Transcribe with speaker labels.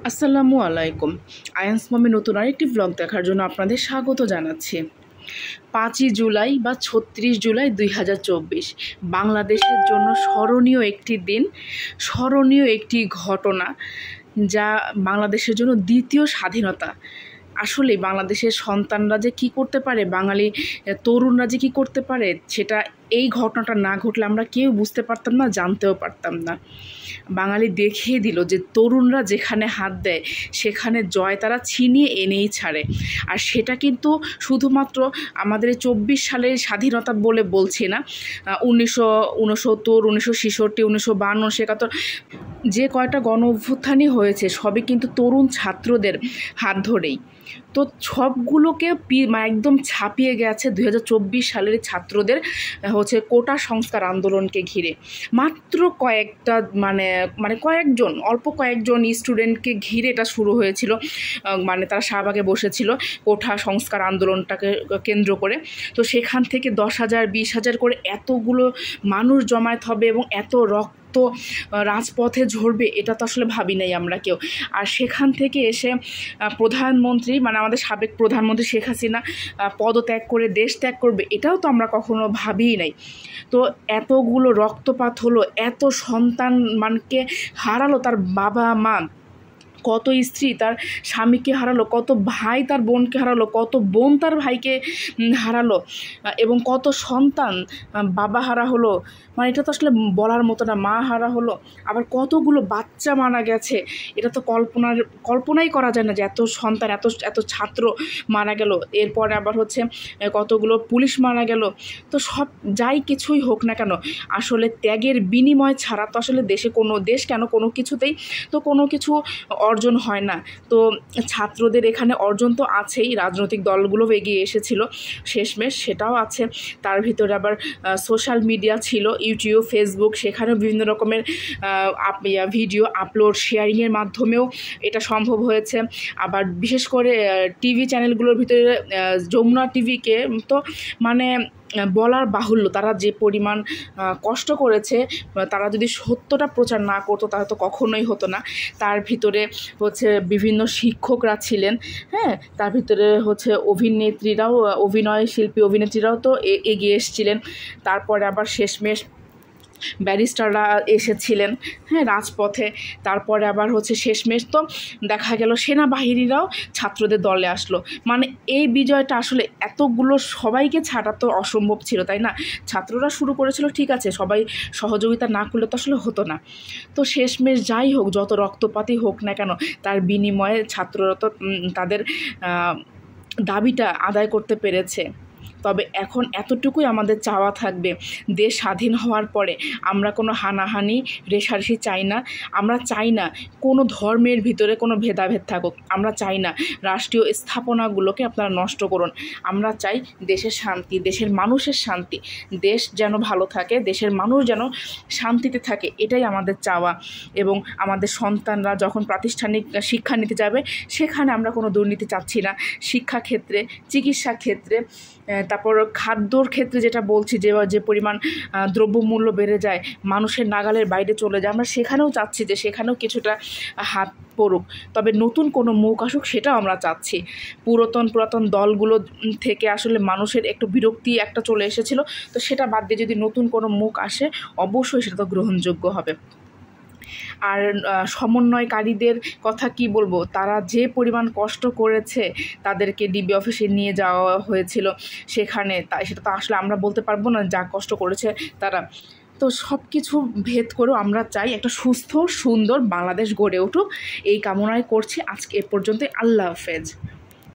Speaker 1: আসসালামু আলাইকুম। আয়ান্স মমি নতুন আরেকটি ব্লগ দেখার জন্য আপনাদের স্বাগত জানাচ্ছি। 5ই জুলাই বা 36 জুলাই 2024 বাংলাদেশের জন্য স্মরণীয় একটি দিন, স্মরণীয় একটি ঘটনা, যা বাংলাদেশের জন্য দ্বিতীয় স্বাধীনতা। আসলে বাংলাদেশের সন্তানরা যে কী করতে পারে, বাঙালি তরুণরা যে কী করতে পারে, সেটা এই ঘটনাটা না ঘটলে আমরা কেউ বুঝতে পারতাম না, জানতেও পারতাম না। বাঙালি দেখিয়ে দিল যে তরুণরা যেখানে হাত দেয় সেখানে জয় তারা ছিনিয়ে এনেই ছাড়ে। আর সেটা কিন্তু শুধুমাত্র আমাদের 24 সালের স্বাধীনতা বলে বলছি না, 1969, 1966, 1952, 1971 যে কয়টা গণ অভ্যুত্থানই হয়েছে সবই কিন্তু তরুণ ছাত্রদের হাত ধরেই। তো সবগুলোকে একদম ছাপিয়ে গেছে 2024 সালের ছাত্রদের কোটা সংস্কার আন্দোলনকে ঘিরে। মাত্র কয়েকটা কয়েকজন, অল্প কয়েকজন স্টুডেন্টকে ঘিরে এটা শুরু হয়েছিল। তারা শাহবাগে বসেছিল কোটা সংস্কার আন্দোলনটাকে কেন্দ্র করে। তো সেখান থেকে 10,000, 20,000 করে এতগুলো মানুষ জমায়েত হবে এবং এত রক্ত রাজপথে ঝরবে, এটা তো আসলে ভাবি নাই আমরা কেউ। আর সেখান থেকে এসে প্রধানমন্ত্রী, আমাদের সাবেক প্রধানমন্ত্রী শেখ হাসিনা পদত্যাগ করে দেশ ত্যাগ করবে, এটাও তো আমরা কখনো ভাবিই নাই। তো এতগুলো রক্তপাত হলো, এত সন্তান হারালো তার বাবা মা, কত স্ত্রী তার স্বামীকে হারালো, কত ভাই তার বোনকে হারালো, কত বোন তার ভাইকে হারালো, এবং কত সন্তান বাবা হারা হলো। এটা তো আসলে বলার মতো না। মা হারা হলো, আবার কতগুলো বাচ্চা মারা গেছে। এটা তো কল্পনাই করা যায় না যে এত সন্তান, এত ছাত্র মারা গেল। এরপরে আবার কতগুলো পুলিশ মারা গেল। তো সব যাই কিছুই হোক না কেন, আসলে ত্যাগের বিনিময় ছাড়া তো আসলে কোনো কিছুতেই তো কোনো কিছু অর্জন হয় না। তো ছাত্রদের এখানে অর্জন তো আছেই, রাজনৈতিক দলগুলো এগিয়ে এসেছিল শেষমেশ, সেটাও আছে। তার ভিতরে আবার সোশ্যাল মিডিয়া ছিল, ইউটিউব, ফেসবুক, সেখানেও বিভিন্ন রকমের ভিডিও আপলোড, শেয়ারিংয়ের মাধ্যমেও এটা সম্ভব হয়েছে। আবার বিশেষ করে টিভি চ্যানেলগুলোর ভিতরে যমুনা টিভিকে তো বলার বাহুল্য, তারা যে পরিমাণ কষ্ট করেছে, তারা যদি সত্যটা প্রচার না করতো তাহলে তো কখনোই হতো না। তার ভিতরে বিভিন্ন শিক্ষকরা ছিলেন, হ্যাঁ, তার ভিতরে অভিনয় শিল্পী অভিনেত্রীরাও তো এগিয়ে এসেছিলেন। তারপরে আবার শেষমেশ ব্যারিস্টাররা এসেছিলেন, হ্যাঁ, রাজপথে। তারপরে আবার শেষমেশ তো দেখা গেল সেনাবাহিনীরাও ছাত্রদের দলে আসলো। এই বিজয়টা আসলে এতগুলো সবাইকে ছাড়া তো অসম্ভব ছিল, তাই না? ছাত্ররা শুরু করেছিল, ঠিক আছে, সবাই সহযোগিতা না করলে তো আসলে হতো না। তো শেষমেশ যাই হোক, যত রক্তপাতই হোক না কেন, তার বিনিময়ে ছাত্ররা তো তাদের দাবিটা আদায় করতে পেরেছে। তবে এখন এতটুকুই আমাদের চাওয়া থাকবে, দেশ স্বাধীন হওয়ার পরে আমরা কোনো হানাহানি রেষারেষি চাই না। আমরা চাই না কোনো ধর্মের ভিতরে কোনো ভেদাভেদ থাকুক। আমরা চাই না রাষ্ট্রীয় স্থাপনাগুলোকে আপনারা নষ্ট করুন। আমরা চাই দেশের শান্তি, দেশের মানুষের শান্তি, দেশ যেন ভালো থাকে, দেশের মানুষ যেন শান্তিতে থাকে, এটাই আমাদের চাওয়া। এবং আমাদের সন্তানরা যখন প্রাতিষ্ঠানিক শিক্ষা নিতে যাবে, সেখানে আমরা কোনো দুর্নীতি চাচ্ছি না। শিক্ষাক্ষেত্রে, চিকিৎসা ক্ষেত্রে, তারপর খাদ্যর ক্ষেত্রে যেটা বলছি, যে পরিমাণ দ্রব্যমূল্য বেড়ে যায়, মানুষের নাগালের বাইরে চলে যায়, আমরা সেখানেও চাচ্ছি যে সেখানেও কিছুটা হাত পড়ুক। তবে নতুন কোনো মুখ আসুক, সেটাও আমরা চাচ্ছি। পুরাতন দলগুলো থেকে আসলে মানুষের একটু বিরক্তি একটা চলে এসেছিল, তো সেটা বাদ দিয়ে যদি নতুন কোনো মুখ আসে, অবশ্যই সেটা তো গ্রহণযোগ্য হবে। আর সমন্বয়কারীদের কথা কি বলবো, তারা যে পরিমাণ কষ্ট করেছে, তাদেরকে ডিবি অফিসে নিয়ে যাওয়া হয়েছিল সেখানে, সেটা তো আসলে আমরা বলতে পারবো না যা কষ্ট করেছে তারা। তো সব কিছু ভেদ করেও আমরা চাই একটা সুস্থ সুন্দর বাংলাদেশ গড়ে উঠুক, এই কামনাই করছি। আজকে এ পর্যন্তই। আল্লাহ হাফেজ।